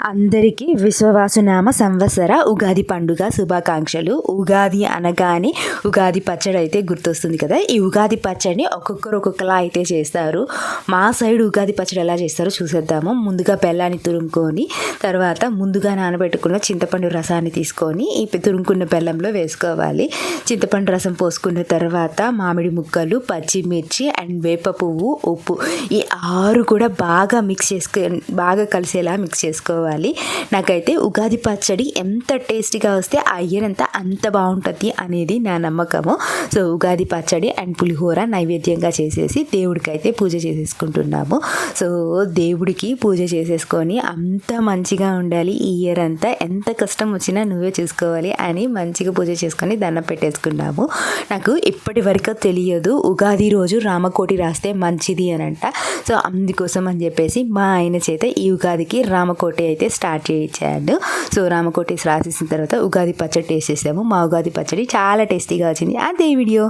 అందరికీ విశ్వవాసునామ సంవత్సర ఉగాది పండుగ శుభాకాంక్షలు. ఉగాది అనగానే ఉగాది పచ్చడి అయితే గుర్తొస్తుంది కదా. ఈ ఉగాది పచ్చడిని ఒక్కొక్కరు ఒక్కొక్కలా అయితే చేస్తారు. మా సైడ్ ఉగాది పచ్చడి ఎలా చేస్తారో చూసేద్దాము. ముందుగా బెల్లాన్ని తురుముకొని తర్వాత ముందుగా నానబెట్టుకున్న చింతపండు రసాన్ని తీసుకొని ఈ తురుముకున్న బెల్లంలో వేసుకోవాలి. చింతపండు రసం పోసుకున్న తర్వాత మామిడి ముక్కలు, పచ్చిమిర్చి అండ్ వేప పువ్వు, ఉప్పు ఈ 6 కూడా బాగా కలిసేలా మిక్స్ చేసుకోవాలి. నాకైతే ఉగాది పచ్చడి ఎంత టేస్టీగా వస్తే ఆ ఇయర్ అంత బాగుంటుంది అనేది నా నమ్మకము. సో ఉగాది పచ్చడి అండ్ పులిహోర నైవేద్యంగా చేసేసి దేవుడికి అయితే పూజ చేసేసుకుంటున్నాము. సో దేవుడికి పూజ చేసేసుకొని అంత మంచిగా ఉండాలి ఈ ఇయర్ అంతా, ఎంత కష్టం వచ్చినా నువ్వే చూసుకోవాలి అని మంచిగా పూజ చేసుకొని దండం పెట్టేసుకున్నాము. నాకు ఇప్పటి వరకు తెలియదు ఉగాది రోజు రామకోటి రాస్తే మంచిది అని అంట. సో అందుకోసం అని చెప్పేసి మా ఆయన చేత ఈ ఉగాదికి రామకోటి అయితే స్టార్ట్ చేయించాడు. సో రామకోటి రాసేసిన తర్వాత ఉగాది పచ్చడి టేస్ట్ చేసాము. మా ఉగాది పచ్చడి చాలా టేస్టీగా వచ్చింది. అదే వీడియో.